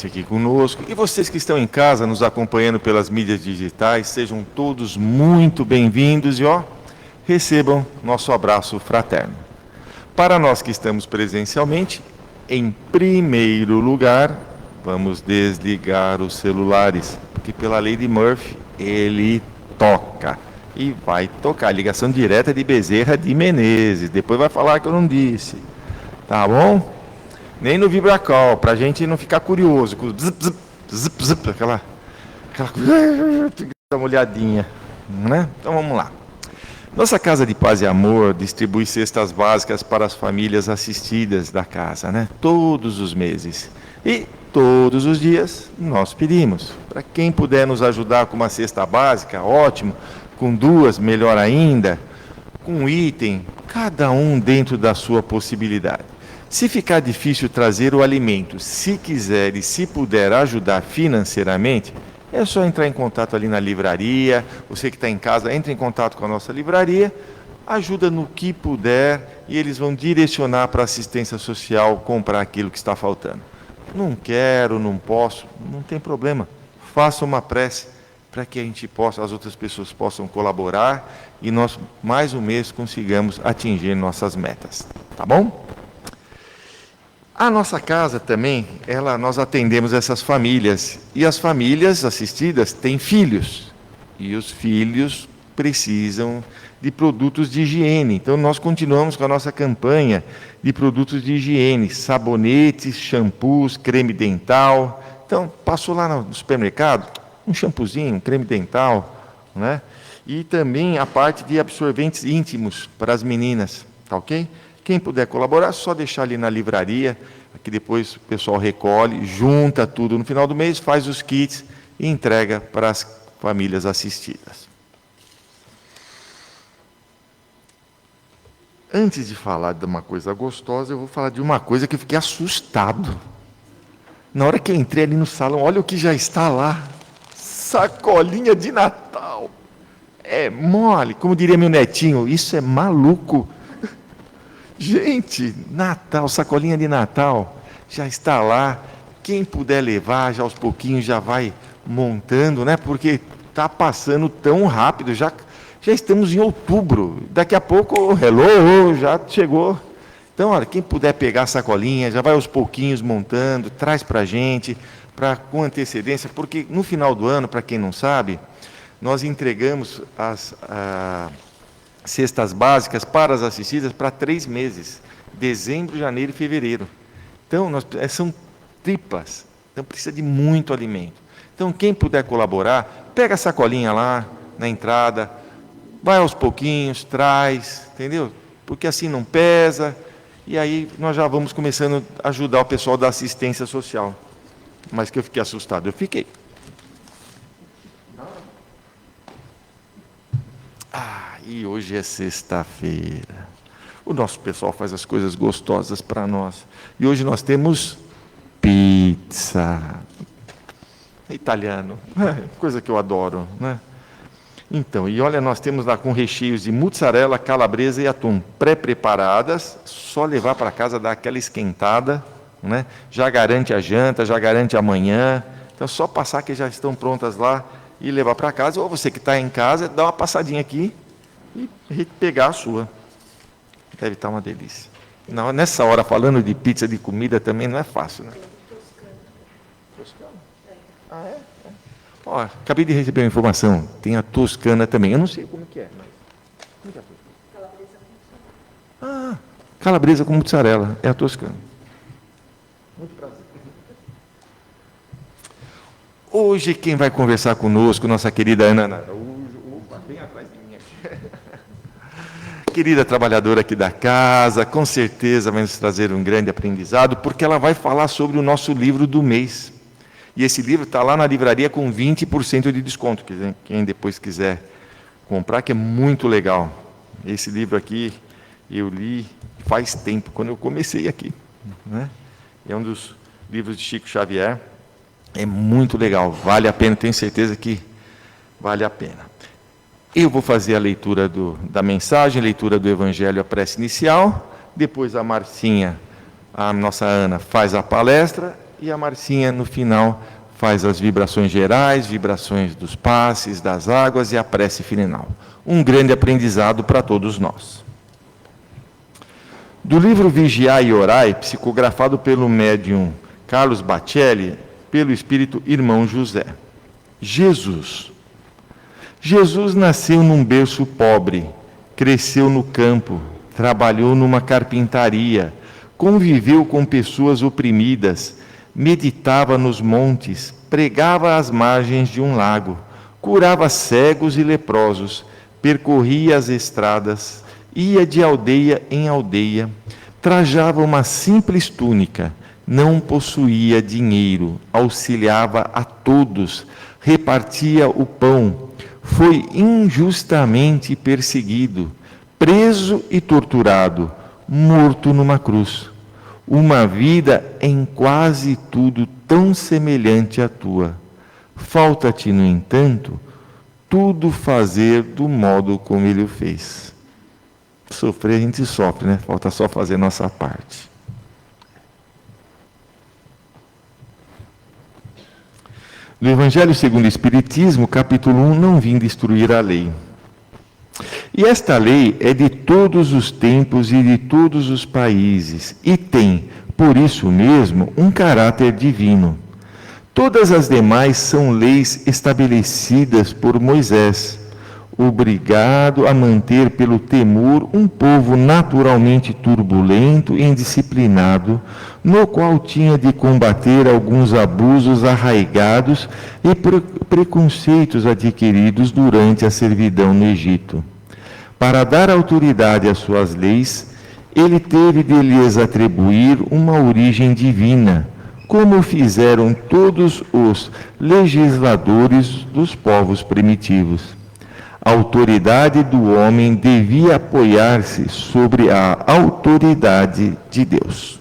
noite aqui conosco. E vocês que estão em casa, nos acompanhando pelas mídias digitais, sejam todos muito bem-vindos e, recebam nosso abraço fraterno. Para nós que estamos presencialmente, em primeiro lugar, vamos desligar os celulares, porque pela lei de Murphy, ele toca. E vai tocar. Ligação direta de Bezerra de Menezes. Depois vai falar que eu não disse. Tá bom? Nem no vibracol, para a gente não ficar curioso. Com zip, zip, zip, zip, aquela molhadinha. Né? Então vamos lá. Nossa Casa de Paz e Amor distribui cestas básicas para as famílias assistidas da casa, né? Todos os meses. E todos os dias nós pedimos. Para quem puder nos ajudar com uma cesta básica, ótimo. Com duas, melhor ainda. Com um item, cada um dentro da sua possibilidade. Se ficar difícil trazer o alimento, se quiser e se puder ajudar financeiramente, é só entrar em contato ali na livraria. Você que está em casa, entre em contato com a nossa livraria, ajuda no que puder e eles vão direcionar para a assistência social comprar aquilo que está faltando. Não quero, não posso, não tem problema. Faça uma prece para que a gente possa, as outras pessoas possam colaborar e nós, mais um mês, consigamos atingir nossas metas. Tá bom? A nossa casa também, nós atendemos essas famílias. E as famílias assistidas têm filhos. E os filhos precisam de produtos de higiene. Então, nós continuamos com a nossa campanha de produtos de higiene. Sabonetes, shampoos, creme dental. Então, passou lá no supermercado, um shampoozinho, um creme dental, né? E também a parte de absorventes íntimos para as meninas, tá ok? Quem puder colaborar, só deixar ali na livraria, que depois o pessoal recolhe, junta tudo no final do mês, faz os kits e entrega para as famílias assistidas. Antes de falar de uma coisa gostosa, eu vou falar de uma coisa que eu fiquei assustado. Na hora que eu entrei ali no salão, olha o que já está lá. Sacolinha de Natal. É mole, como diria meu netinho, isso é maluco. Gente, Natal, sacolinha de Natal, já está lá. Quem puder levar, já aos pouquinhos já vai montando, né? Porque está passando tão rápido, já estamos em outubro. Daqui a pouco, hello, já chegou. Então, olha, quem puder pegar a sacolinha, já vai aos pouquinhos montando, traz para a gente, com antecedência, porque no final do ano, para quem não sabe, nós entregamos as cestas básicas para as assistidas para 3 meses, dezembro, janeiro e fevereiro. Então, são triplas, então precisa de muito alimento. Então, quem puder colaborar, pega a sacolinha lá na entrada, vai aos pouquinhos, traz, entendeu? Porque assim não pesa, e aí nós já vamos começando a ajudar o pessoal da assistência social. Mas que eu fiquei assustado, eu fiquei. E hoje é sexta-feira. O nosso pessoal faz as coisas gostosas para nós. E hoje nós temos pizza. Italiano, coisa que eu adoro, né? Então, e olha, nós temos lá com recheios de mussarela, calabresa e atum pré-preparadas, só levar para casa, dar aquela esquentada, né? Já garante a janta, já garante amanhã. Então, só passar que já estão prontas lá e levar para casa, ou você que está em casa, dá uma passadinha aqui e pegar a sua. Deve estar uma delícia. Não, nessa hora, falando de pizza, de comida, também não é fácil, né? Toscana? Ah, é? Ó, acabei de receber uma informação, tem a toscana também. Eu não sei como que é, mas... Como que é a toscana? Calabresa com mussarela, é a toscana. Muito prazer. Hoje quem vai conversar conosco, nossa querida Ana Araújo, bem atrás de mim aqui. Querida trabalhadora aqui da casa, com certeza vai nos trazer um grande aprendizado, porque ela vai falar sobre o nosso livro do mês. E esse livro está lá na livraria com 20% de desconto, quem depois quiser comprar, que é muito legal. Esse livro aqui eu li faz tempo, quando eu comecei aqui, né? É um dos livros de Chico Xavier. É muito legal, vale a pena, tenho certeza que vale a pena. Eu vou fazer a leitura da mensagem, leitura do Evangelho, a prece inicial, depois a Marcinha, a nossa Ana, faz a palestra, e a Marcinha, no final, faz as vibrações gerais, vibrações dos passes, das águas e a prece final. Um grande aprendizado para todos nós. Do livro Vigiai e Orai, psicografado pelo médium Carlos Bacelli, pelo espírito Irmão José. Jesus nasceu num berço pobre, cresceu no campo, trabalhou numa carpintaria, conviveu com pessoas oprimidas, meditava nos montes, pregava às margens de um lago, curava cegos e leprosos, percorria as estradas, ia de aldeia em aldeia, trajava uma simples túnica, não possuía dinheiro, auxiliava a todos, repartia o pão, foi injustamente perseguido, preso e torturado, morto numa cruz. Uma vida em quase tudo tão semelhante à tua. Falta-te, no entanto, tudo fazer do modo como ele o fez. Sofrer a gente sofre, né? Falta só fazer nossa parte. No Evangelho segundo o Espiritismo, capítulo 1, não vim destruir a lei. E esta lei é de todos os tempos e de todos os países, e tem, por isso mesmo, um caráter divino. Todas as demais são leis estabelecidas por Moisés, obrigado a manter pelo temor um povo naturalmente turbulento e indisciplinado, no qual tinha de combater alguns abusos arraigados e preconceitos adquiridos durante a servidão no Egito. Para dar autoridade às suas leis, ele teve de lhes atribuir uma origem divina, como fizeram todos os legisladores dos povos primitivos. A autoridade do homem devia apoiar-se sobre a autoridade de Deus.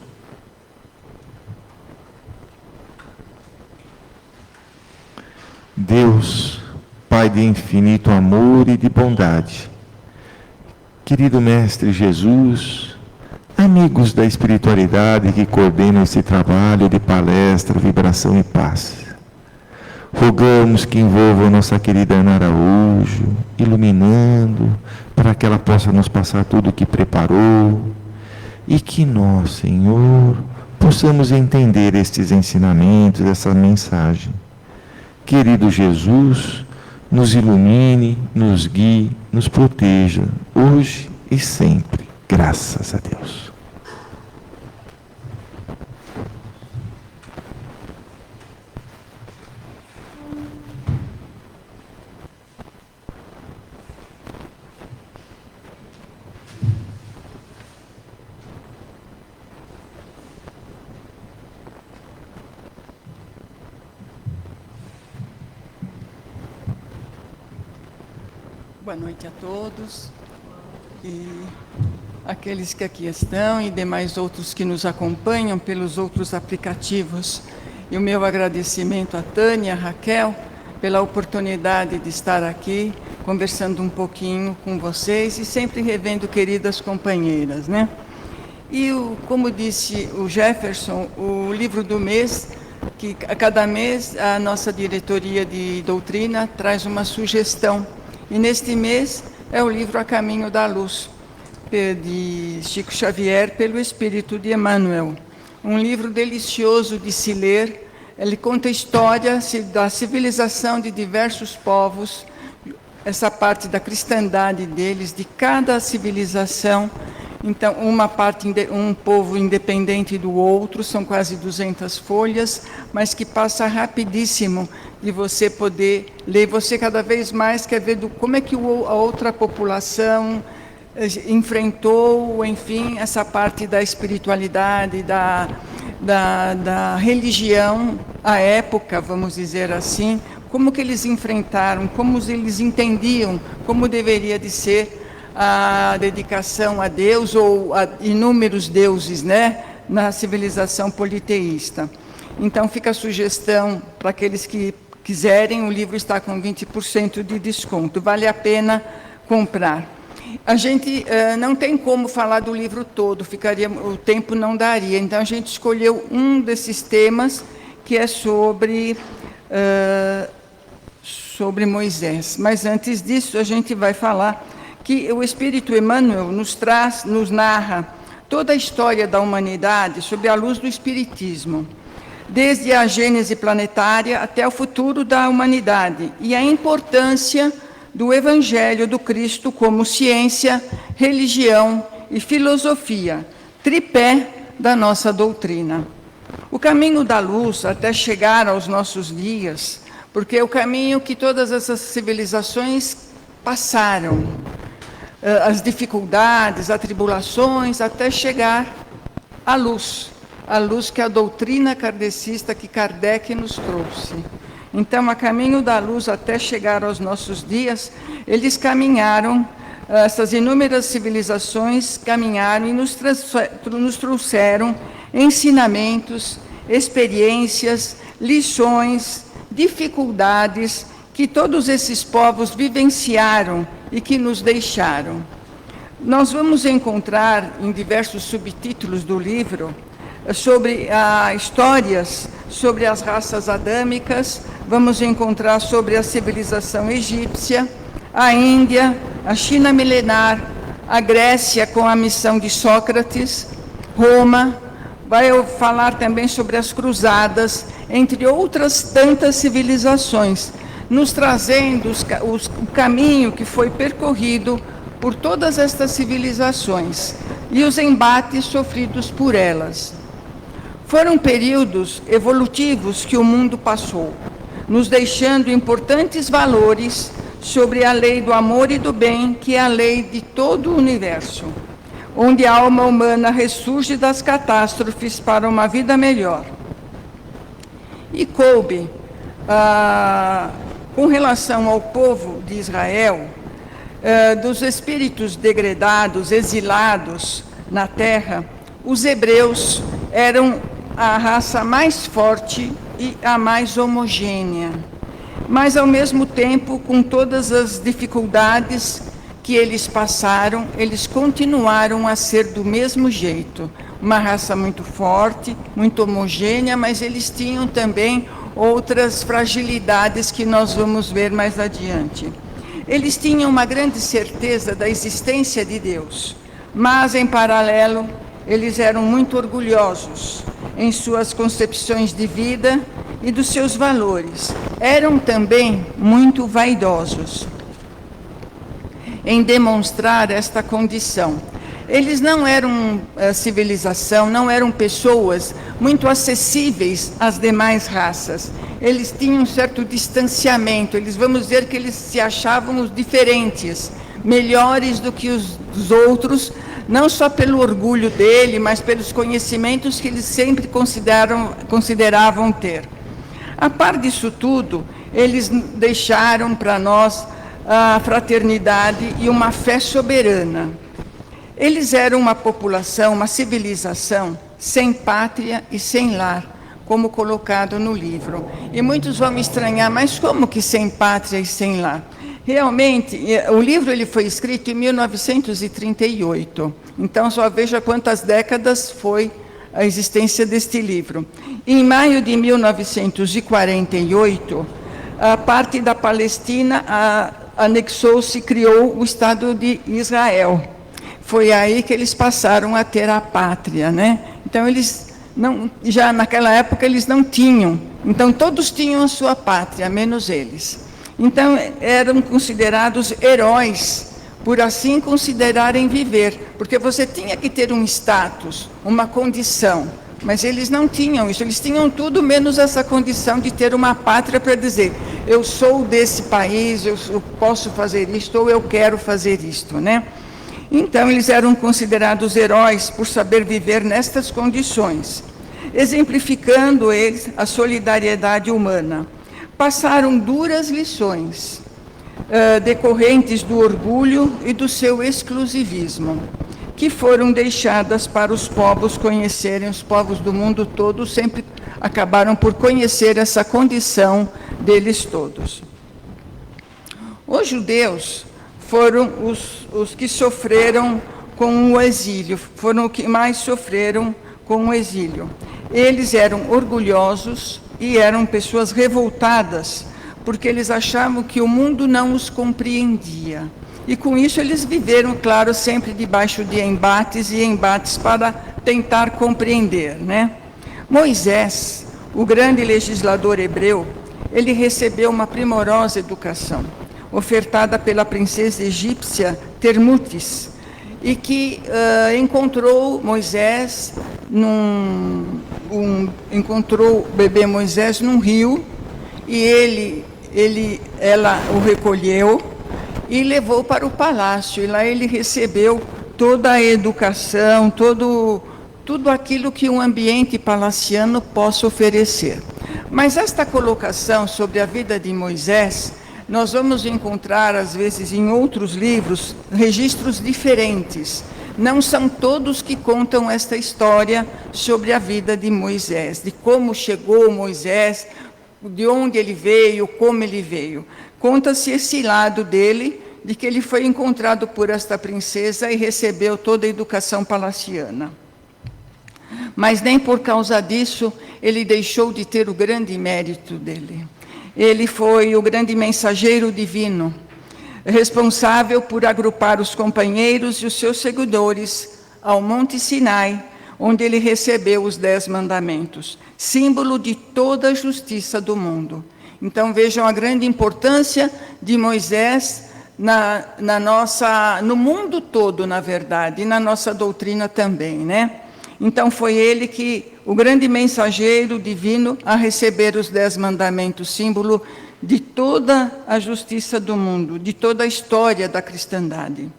Deus, Pai de infinito amor e de bondade, querido Mestre Jesus, amigos da espiritualidade que coordenam esse trabalho de palestra, vibração e paz, rogamos que envolva a nossa querida Ana Araújo, iluminando, para que ela possa nos passar tudo o que preparou, e que nós, Senhor, possamos entender estes ensinamentos, essa mensagem. Querido Jesus, nos ilumine, nos guie, nos proteja, hoje e sempre. Graças a Deus. Boa noite a todos, e aqueles que aqui estão e demais outros que nos acompanham pelos outros aplicativos. E o meu agradecimento a Tânia, a Raquel, pela oportunidade de estar aqui, conversando um pouquinho com vocês e sempre revendo queridas companheiras, né? E, como disse o Jefferson, o livro do mês, que a cada mês a nossa diretoria de doutrina traz uma sugestão. E neste mês é o livro A Caminho da Luz, de Chico Xavier, pelo Espírito de Emmanuel. Um livro delicioso de se ler. Ele conta a história da civilização de diversos povos, essa parte da cristandade deles, de cada civilização. Então, um povo independente do outro, são quase 200 folhas, mas que passa rapidíssimo de você poder ler. Você cada vez mais quer ver como é que a outra população enfrentou, enfim, essa parte da espiritualidade, da religião, à época, vamos dizer assim, como que eles enfrentaram, como eles entendiam, como deveria de ser a dedicação a Deus ou a inúmeros deuses, né, na civilização politeísta. Então fica a sugestão para aqueles que quiserem, o livro está com 20% de desconto, vale a pena comprar. A gente não tem como falar do livro todo, o tempo não daria. Então, a gente escolheu um desses temas, que é sobre Moisés. Mas, antes disso, a gente vai falar que o Espírito Emmanuel nos narra toda a história da humanidade sob a luz do Espiritismo, desde a gênese planetária até o futuro da humanidade, e a importância do Evangelho do Cristo como ciência, religião e filosofia, tripé da nossa doutrina. O caminho da luz até chegar aos nossos dias, porque é o caminho que todas essas civilizações passaram, as dificuldades, as tribulações, até chegar à luz, a luz que a doutrina kardecista que Kardec nos trouxe. Então, a caminho da luz até chegar aos nossos dias, eles caminharam, essas inúmeras civilizações caminharam e nos trouxeram ensinamentos, experiências, lições, dificuldades que todos esses povos vivenciaram e que nos deixaram. Nós vamos encontrar em diversos subtítulos do livro sobre histórias sobre as raças adâmicas, vamos encontrar sobre a civilização egípcia, a Índia, a China milenar, a Grécia com a missão de Sócrates, Roma, vai falar também sobre as cruzadas, entre outras tantas civilizações, nos trazendo o caminho que foi percorrido por todas estas civilizações e os embates sofridos por elas. Foram períodos evolutivos que o mundo passou, nos deixando importantes valores sobre a lei do amor e do bem, que é a lei de todo o universo, onde a alma humana ressurge das catástrofes para uma vida melhor. E coube, com relação ao povo de Israel, dos espíritos degradados, exilados na terra, os hebreus eram a raça mais forte e a mais homogênea. Mas, ao mesmo tempo, com todas as dificuldades que eles passaram, eles continuaram a ser do mesmo jeito. Uma raça muito forte, muito homogênea, mas eles tinham também outras fragilidades que nós vamos ver mais adiante. Eles tinham uma grande certeza da existência de Deus, mas, em paralelo, eles eram muito orgulhosos em suas concepções de vida e dos seus valores. Eram também muito vaidosos em demonstrar esta condição. Eles não eram civilização, não eram pessoas muito acessíveis às demais raças. Eles tinham um certo distanciamento, vamos dizer que eles se achavam os diferentes, melhores do que os outros, não só pelo orgulho dele, mas pelos conhecimentos que eles sempre consideravam ter. A par disso tudo, eles deixaram para nós a fraternidade e uma fé soberana. Eles eram uma população, uma civilização sem pátria e sem lar, como colocado no livro. E muitos vão me estranhar, mas como que sem pátria e sem lar? Realmente, o livro ele foi escrito em 1938, então só veja quantas décadas foi a existência deste livro. Em maio de 1948, a parte da Palestina anexou-se e criou o Estado de Israel. Foi aí que eles passaram a ter a pátria, né? Então, já naquela época eles não tinham, então todos tinham a sua pátria, menos eles. Então, eram considerados heróis, por assim considerarem viver, porque você tinha que ter um status, uma condição, mas eles não tinham isso, eles tinham tudo menos essa condição de ter uma pátria para dizer, eu sou desse país, eu posso fazer isto, ou eu quero fazer isto, né? Então, eles eram considerados heróis por saber viver nestas condições, exemplificando eles a solidariedade humana. Passaram duras lições, decorrentes do orgulho e do seu exclusivismo, que foram deixadas para os povos conhecerem, os povos do mundo todo sempre acabaram por conhecer essa condição deles todos. Os judeus foram os que sofreram com o exílio, foram os que mais sofreram com o exílio. Eles eram orgulhosos e eram pessoas revoltadas, porque eles achavam que o mundo não os compreendia. E com isso eles viveram, claro, sempre debaixo de embates e embates para tentar compreender, né? Moisés, o grande legislador hebreu, ele recebeu uma primorosa educação, ofertada pela princesa egípcia Termutes, e que encontrou Moisés encontrou o bebê Moisés num rio, e ela o recolheu e levou para o palácio, e lá ele recebeu toda a educação, tudo aquilo que um ambiente palaciano possa oferecer. Mas esta colocação sobre a vida de Moisés, nós vamos encontrar, às vezes, em outros livros, registros diferentes. Não são todos que contam esta história sobre a vida de Moisés, de como chegou Moisés, de onde ele veio, como ele veio. Conta-se esse lado dele, de que ele foi encontrado por esta princesa e recebeu toda a educação palaciana. Mas nem por causa disso ele deixou de ter o grande mérito dele. Ele foi o grande mensageiro divino, responsável por agrupar os companheiros e os seus seguidores ao Monte Sinai, onde ele recebeu os 10 mandamentos, símbolo de toda a justiça do mundo. Então vejam a grande importância de Moisés no mundo todo, na verdade, e na nossa doutrina também, né? Então foi ele o grande mensageiro divino a receber os 10 mandamentos, símbolo de toda a justiça do mundo, de toda a história da cristandade.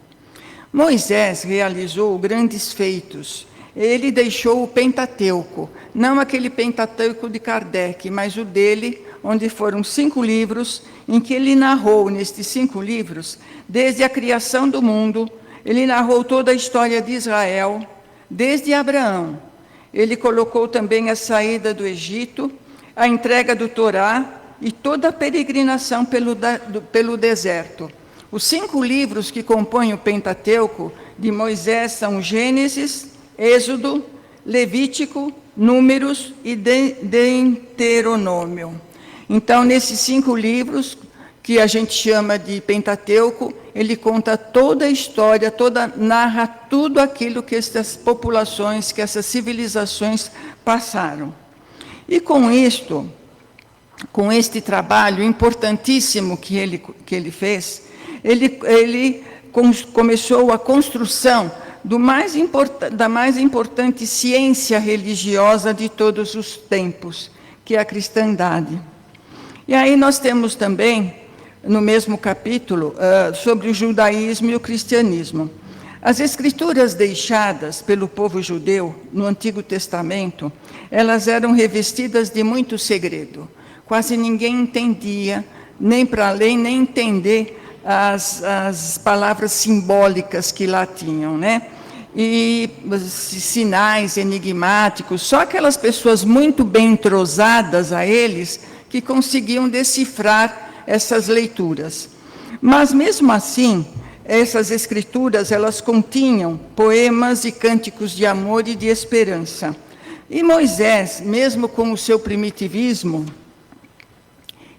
Moisés realizou grandes feitos. Ele deixou o Pentateuco, não aquele Pentateuco de Kardec, mas o dele, onde foram 5 livros, em que ele narrou, nestes 5 livros, desde a criação do mundo, ele narrou toda a história de Israel, desde Abraão. Ele colocou também a saída do Egito, a entrega do Torá e toda a peregrinação pelo deserto. Os 5 livros que compõem o Pentateuco de Moisés são Gênesis, Êxodo, Levítico, Números e Deuteronômio. Então, nesses 5 livros, que a gente chama de Pentateuco, ele conta toda a história, narra tudo aquilo que essas populações, que essas civilizações passaram. E com isto, com este trabalho importantíssimo que ele fez, ele começou a construção da mais importante ciência religiosa de todos os tempos, que é a cristandade. E aí nós temos também, no mesmo capítulo, sobre o judaísmo e o cristianismo. As escrituras deixadas pelo povo judeu no Antigo Testamento, elas eram revestidas de muito segredo. Quase ninguém entendia, nem para ler, nem entender as palavras simbólicas que lá tinham, né? E sinais enigmáticos, só aquelas pessoas muito bem entrosadas a eles que conseguiam decifrar essas leituras. Mas mesmo assim, essas escrituras, elas continham poemas e cânticos de amor e de esperança. E Moisés, mesmo com o seu primitivismo,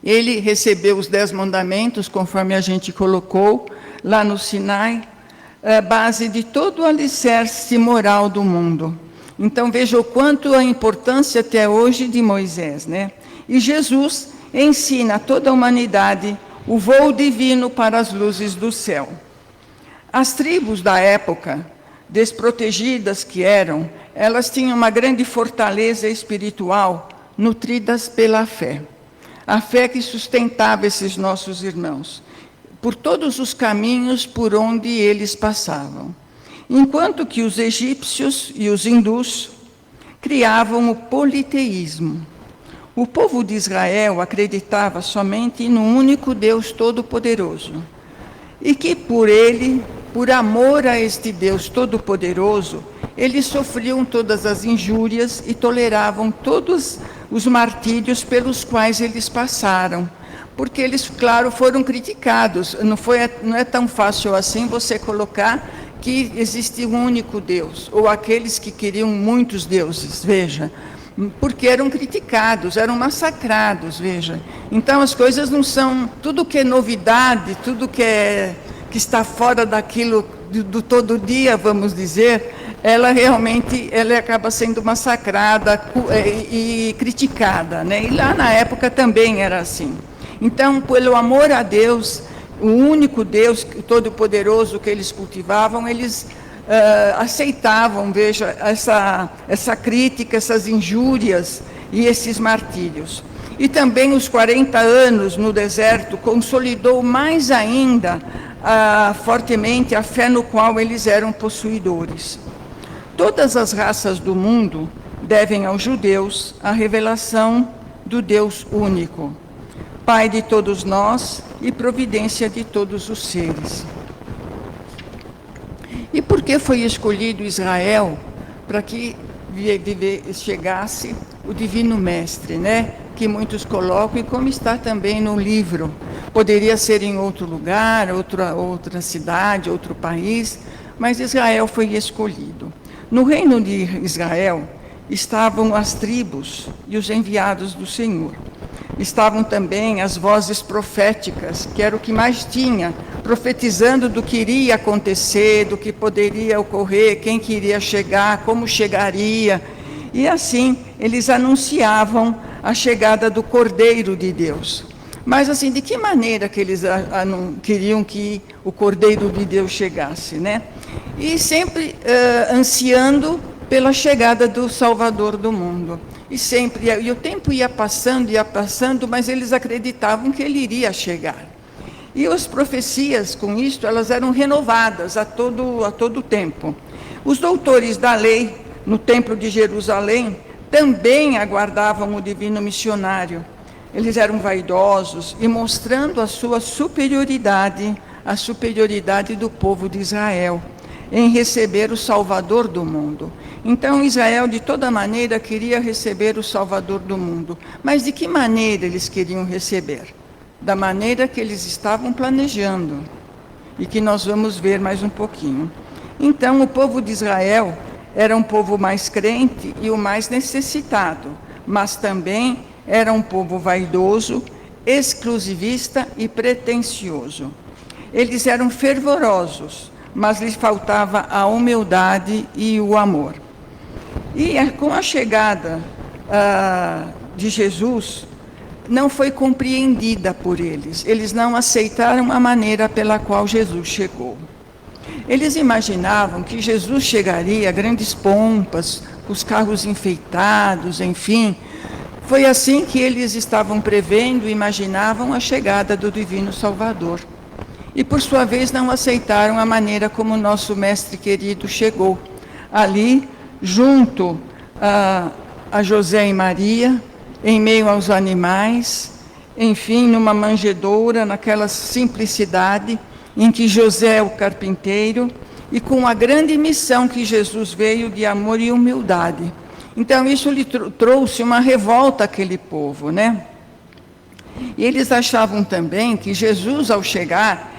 ele recebeu os 10 mandamentos, conforme a gente colocou, lá no Sinai, base de todo o alicerce moral do mundo. Então veja o quanto a importância até hoje de Moisés, né? E Jesus ensina a toda a humanidade o voo divino para as luzes do céu. As tribos da época, desprotegidas que eram, elas tinham uma grande fortaleza espiritual, nutridas pela fé. A fé que sustentava esses nossos irmãos, por todos os caminhos por onde eles passavam. Enquanto que os egípcios e os hindus criavam o politeísmo. O povo de Israel acreditava somente no único Deus Todo-Poderoso. E que por amor a este Deus Todo-Poderoso, eles sofriam todas as injúrias e toleravam todos os martírios pelos quais eles passaram, porque eles, claro, foram criticados. Não é tão fácil assim você colocar que existe um único Deus, ou aqueles que queriam muitos deuses, veja, porque eram criticados, eram massacrados, veja. Então as coisas não são, tudo que é novidade, tudo que está fora daquilo do todo dia, vamos dizer, ela realmente acaba sendo massacrada e criticada, né? E lá na época também era assim. Então, pelo amor a Deus, o único Deus todo-poderoso que eles cultivavam, eles aceitavam, veja, essa crítica, essas injúrias e esses martírios. E também os 40 anos no deserto consolidou mais ainda fortemente a fé no qual eles eram possuidores. Todas as raças do mundo devem aos judeus a revelação do Deus único, Pai de todos nós e providência de todos os seres. E por que foi escolhido Israel para que chegasse o Divino Mestre, né? Que muitos colocam, e como está também no livro. Poderia ser em outro lugar, outra cidade, outro país, mas Israel foi escolhido. No reino de Israel estavam as tribos e os enviados do Senhor. Estavam também as vozes proféticas, que era o que mais tinha, profetizando do que iria acontecer, do que poderia ocorrer, quem queria chegar, como chegaria. E assim, eles anunciavam a chegada do Cordeiro de Deus. Mas assim, de que maneira que eles queriam que o Cordeiro de Deus chegasse, né? E sempre ansiando pela chegada do Salvador do mundo. E o tempo ia passando, mas eles acreditavam que ele iria chegar. E as profecias, com isto, elas eram renovadas a todo tempo. Os doutores da lei, no Templo de Jerusalém, também aguardavam o divino missionário. Eles eram vaidosos e mostrando a sua superioridade, a superioridade do povo de Israel, em receber o Salvador do mundo. Então Israel, de toda maneira, queria receber o Salvador do mundo. Mas de que maneira eles queriam receber? Da maneira que eles estavam planejando, e que nós vamos ver mais um pouquinho. Então o povo de Israel era um povo mais crente e o mais necessitado, mas também era um povo vaidoso, exclusivista e pretensioso. Eles eram fervorosos, mas lhes faltava a humildade e o amor. E com a chegada de Jesus, não foi compreendida por eles. Eles não aceitaram a maneira pela qual Jesus chegou. Eles imaginavam que Jesus chegaria a grandes pompas, os carros enfeitados, enfim. Foi assim que eles estavam prevendo e imaginavam a chegada do Divino Salvador. E, por sua vez, não aceitaram a maneira como o nosso Mestre querido chegou. Ali, junto a José e Maria, em meio aos animais, enfim, numa manjedoura, naquela simplicidade em que José é o carpinteiro, e com a grande missão que Jesus veio de amor e humildade. Então, isso lhe trouxe uma revolta àquele povo, né? E eles achavam também que Jesus, ao chegar,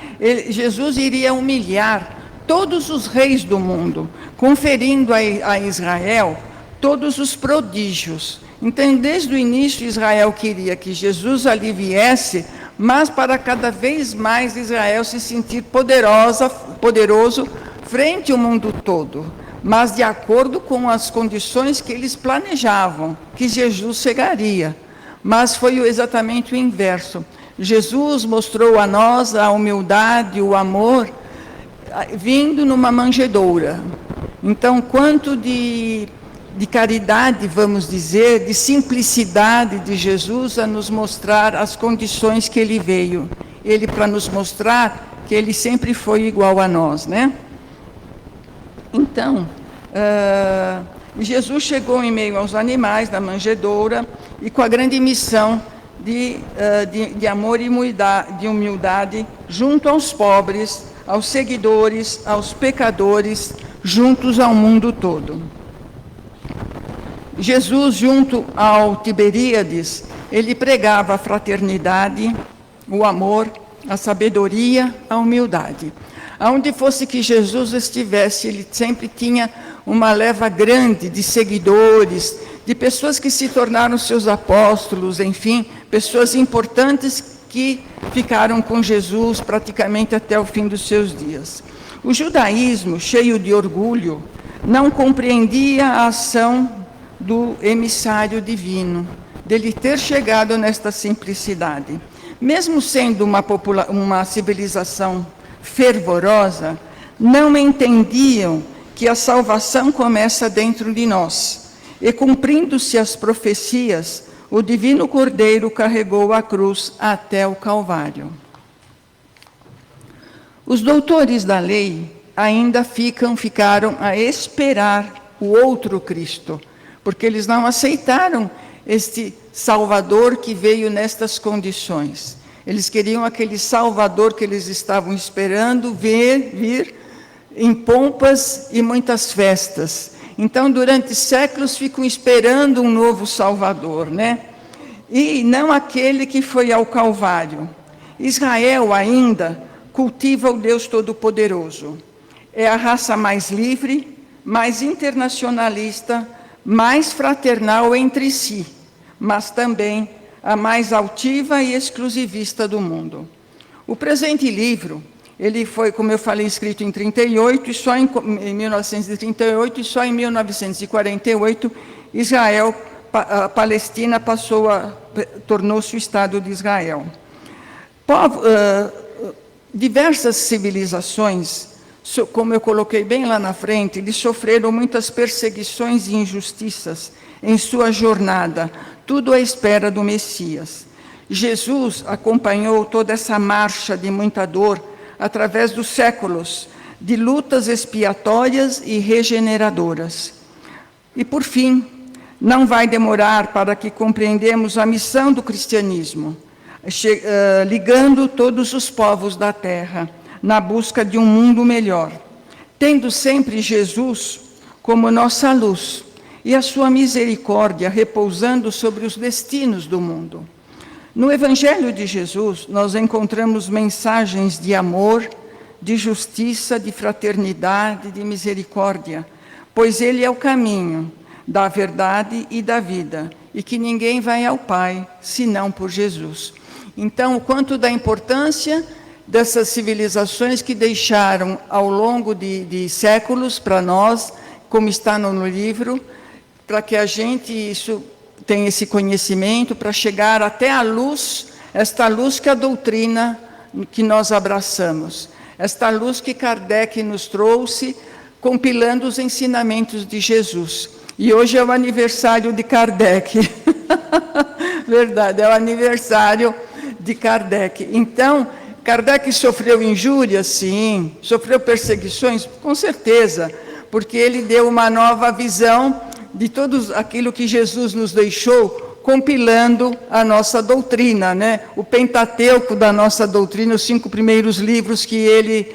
Jesus iria humilhar todos os reis do mundo, conferindo a Israel todos os prodígios. Então, desde o início, Israel queria que Jesus ali viesse, mas para cada vez mais Israel se sentir poderoso frente ao mundo todo, mas de acordo com as condições que eles planejavam, que Jesus chegaria. Mas foi exatamente o inverso. Jesus mostrou a nós a humildade, o amor, vindo numa manjedoura. Então, quanto de caridade, vamos dizer, de simplicidade de Jesus a nos mostrar as condições que ele veio. Ele para nos mostrar que ele sempre foi igual a nós, né? Então, Jesus chegou em meio aos animais, na manjedoura, e com a grande missão de amor e de humildade, junto aos pobres, aos seguidores, aos pecadores, juntos ao mundo todo. Jesus, junto ao Tiberíades, ele pregava a fraternidade, o amor, a sabedoria, a humildade. Aonde fosse que Jesus estivesse, ele sempre tinha uma leva grande de seguidores, de pessoas que se tornaram seus apóstolos, enfim, pessoas importantes que ficaram com Jesus praticamente até o fim dos seus dias. O judaísmo, cheio de orgulho, não compreendia a ação do emissário divino, dele ter chegado nesta simplicidade. Mesmo sendo uma civilização fervorosa, não entendiam que a salvação começa dentro de nós. E cumprindo-se as profecias, o divino Cordeiro carregou a cruz até o Calvário. Os doutores da lei ainda ficaram a esperar o outro Cristo, porque eles não aceitaram este Salvador que veio nestas condições. Eles queriam aquele Salvador que eles estavam esperando vir em pompas e muitas festas. Então, durante séculos, ficam esperando um novo Salvador, né? E não aquele que foi ao Calvário. Israel ainda cultiva o Deus Todo-Poderoso. É a raça mais livre, mais internacionalista, mais fraternal entre si, mas também a mais altiva e exclusivista do mundo. O presente livro, ele foi, como eu falei, escrito em 38, e só em 1938, e só em 1948, Israel, a Palestina tornou-se o Estado de Israel. Diversas civilizações, como eu coloquei bem lá na frente, eles sofreram muitas perseguições e injustiças em sua jornada, tudo à espera do Messias. Jesus acompanhou toda essa marcha de muita dor através dos séculos, de lutas expiatórias e regeneradoras. E, por fim, não vai demorar para que compreendamos a missão do cristianismo, ligando todos os povos da terra, na busca de um mundo melhor, tendo sempre Jesus como nossa luz e a sua misericórdia repousando sobre os destinos do mundo. No Evangelho de Jesus, nós encontramos mensagens de amor, de justiça, de fraternidade, de misericórdia, pois Ele é o caminho da verdade e da vida, e que ninguém vai ao Pai, senão por Jesus. Então, o quanto da importância dessas civilizações que deixaram ao longo de séculos para nós, como está no livro, para que a gente tenha esse conhecimento, para chegar até a luz, esta luz que a doutrina que nós abraçamos, esta luz que Kardec nos trouxe, compilando os ensinamentos de Jesus. E hoje é o aniversário de Kardec. Verdade, é o aniversário de Kardec. Então, Kardec sofreu injúrias, sim. Sofreu perseguições, com certeza, porque ele deu uma nova visão de tudo aquilo que Jesus nos deixou, compilando a nossa doutrina, né? O Pentateuco da nossa doutrina, os 5 primeiros livros que ele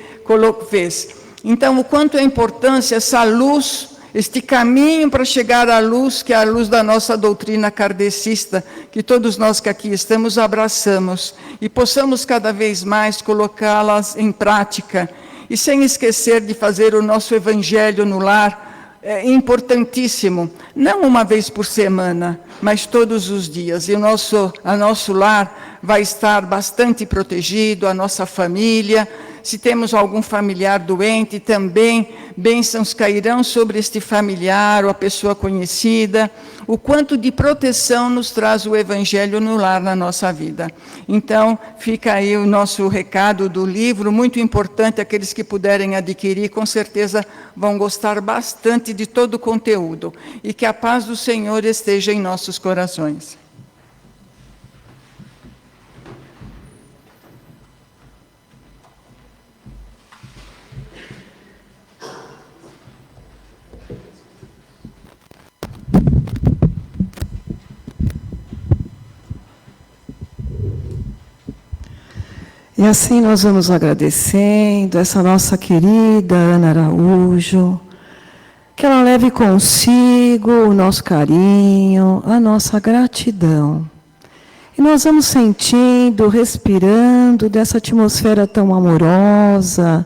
fez. Então, o quanto é importante essa luz, este caminho para chegar à luz, que é a luz da nossa doutrina kardecista, que todos nós que aqui estamos abraçamos, e possamos cada vez mais colocá-las em prática, e sem esquecer de fazer o nosso evangelho no lar, é importantíssimo, não uma vez por semana, mas todos os dias. E o nosso lar vai estar bastante protegido, a nossa família. Se temos algum familiar doente, também bênçãos cairão sobre este familiar ou a pessoa conhecida. O quanto de proteção nos traz o Evangelho no lar na nossa vida. Então, fica aí o nosso recado do livro, muito importante, aqueles que puderem adquirir, com certeza vão gostar bastante de todo o conteúdo. E que a paz do Senhor esteja em nossos corações. E assim nós vamos agradecendo essa nossa querida Ana Araújo, que ela leve consigo o nosso carinho, a nossa gratidão. E nós vamos sentindo, respirando dessa atmosfera tão amorosa,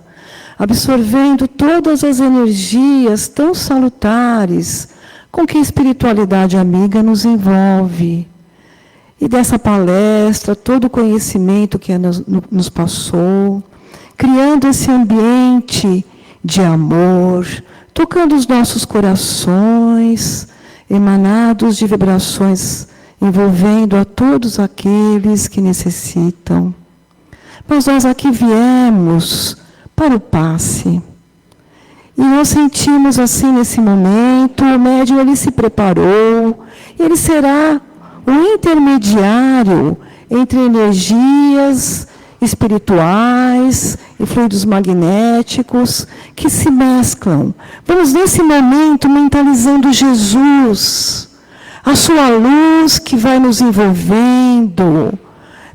absorvendo todas as energias tão salutares com que a espiritualidade amiga nos envolve. E dessa palestra, todo o conhecimento que nos passou, criando esse ambiente de amor, tocando os nossos corações, emanados de vibrações, envolvendo a todos aqueles que necessitam. Mas nós aqui viemos para o passe. E nós sentimos assim nesse momento, o médium ele se preparou, ele será o intermediário entre energias espirituais e fluidos magnéticos que se mesclam. Vamos nesse momento mentalizando Jesus, a sua luz que vai nos envolvendo,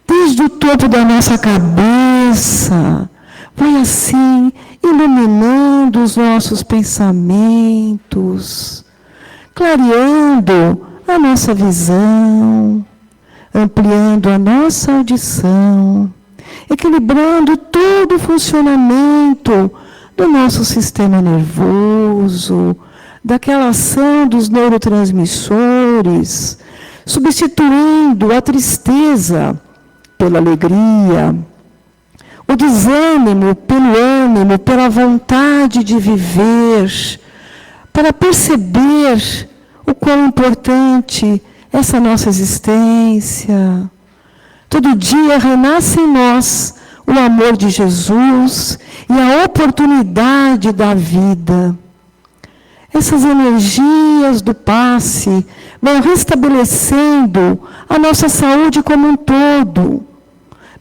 desde o topo da nossa cabeça, vai assim iluminando os nossos pensamentos, clareando a nossa visão, ampliando a nossa audição, equilibrando todo o funcionamento do nosso sistema nervoso, daquela ação dos neurotransmissores, substituindo a tristeza pela alegria, o desânimo pelo ânimo, pela vontade de viver, para perceber o quão importante é essa nossa existência. Todo dia renasce em nós o amor de Jesus e a oportunidade da vida. Essas energias do passe vão restabelecendo a nossa saúde como um todo,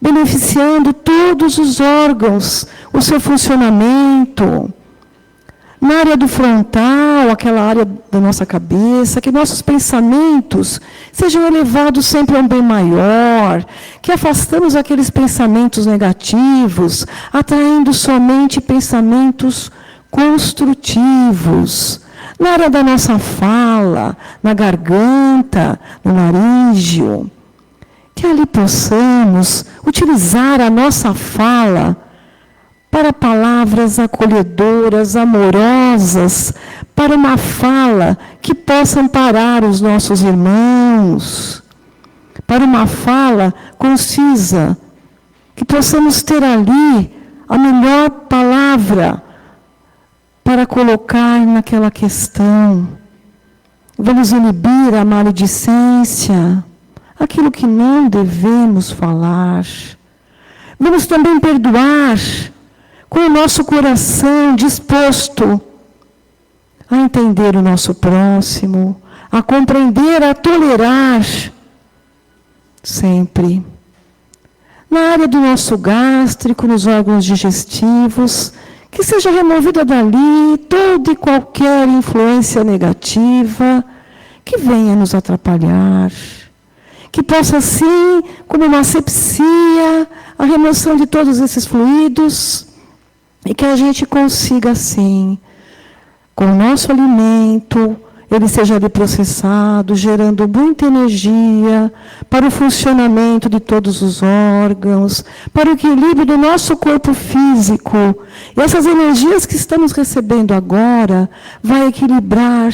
beneficiando todos os órgãos, o seu funcionamento. Na área do frontal, aquela área da nossa cabeça, que nossos pensamentos sejam elevados sempre a um bem maior, que afastamos aqueles pensamentos negativos, atraindo somente pensamentos construtivos. Na área da nossa fala, na garganta, no laríngeo, que ali possamos utilizar a nossa fala para palavras acolhedoras, amorosas, para uma fala que possa amparar os nossos irmãos, para uma fala concisa, que possamos ter ali a melhor palavra para colocar naquela questão. Vamos inibir a maledicência, aquilo que não devemos falar. Vamos também perdoar, com o nosso coração disposto a entender o nosso próximo, a compreender, a tolerar, sempre. Na área do nosso gástrico, nos órgãos digestivos, que seja removida dali toda e qualquer influência negativa que venha nos atrapalhar. Que possa, assim, como uma asepsia, a remoção de todos esses fluidos, e que a gente consiga, assim, com o nosso alimento, ele seja ali processado, gerando muita energia para o funcionamento de todos os órgãos, para o equilíbrio do nosso corpo físico. E essas energias que estamos recebendo agora vai equilibrar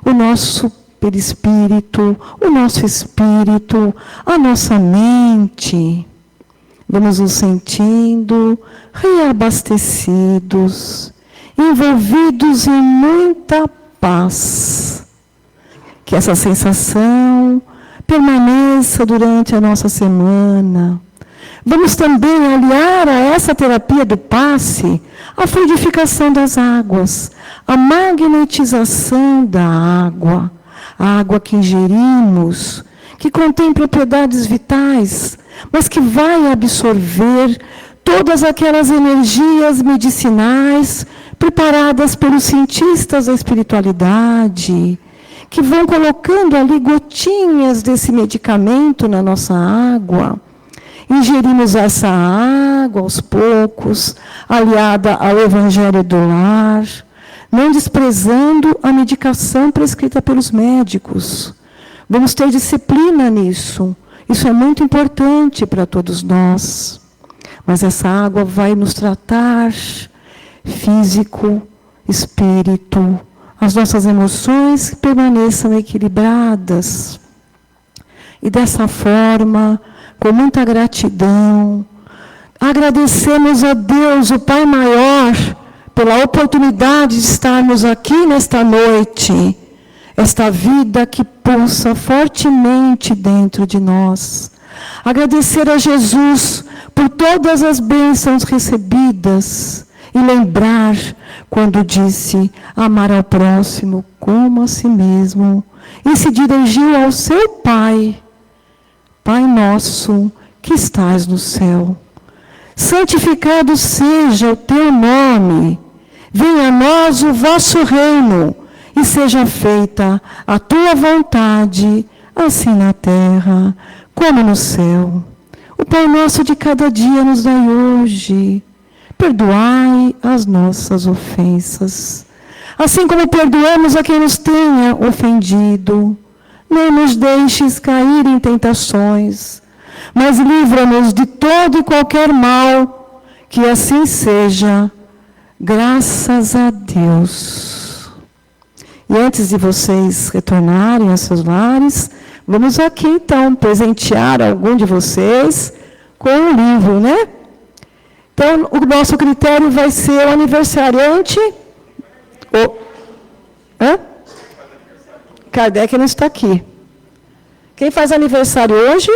o nosso perispírito, o nosso espírito, a nossa mente. Vamos nos sentindo reabastecidos, envolvidos em muita paz. Que essa sensação permaneça durante a nossa semana. Vamos também aliar a essa terapia do passe a fluidificação das águas, a magnetização da água, a água que ingerimos, que contém propriedades vitais, mas que vai absorver todas aquelas energias medicinais preparadas pelos cientistas da espiritualidade, que vão colocando ali gotinhas desse medicamento na nossa água. Ingerimos essa água aos poucos, aliada ao Evangelho do Lar, não desprezando a medicação prescrita pelos médicos. Vamos ter disciplina nisso. Isso é muito importante para todos nós. Mas essa água vai nos tratar físico, espírito, as nossas emoções que permaneçam equilibradas. E dessa forma, com muita gratidão, agradecemos a Deus, o Pai Maior, pela oportunidade de estarmos aqui nesta noite, esta vida que pulsa fortemente dentro de nós. Agradecer a Jesus por todas as bênçãos recebidas e lembrar quando disse amar ao próximo como a si mesmo e se dirigiu ao seu Pai. Pai nosso que estás no céu, santificado seja o teu nome, venha a nós o vosso reino e seja feita a tua vontade, assim na terra como no céu. O pão nosso de cada dia nos dai hoje. Perdoai as nossas ofensas, assim como perdoamos a quem nos tenha ofendido. Não nos deixes cair em tentações, mas livra-nos de todo e qualquer mal, que assim seja, graças a Deus. E antes de vocês retornarem aos seus lares, vamos aqui então presentear algum de vocês com um livro, né? Então, o nosso critério vai ser o aniversariante. Kardec não está aqui. Quem faz aniversário hoje?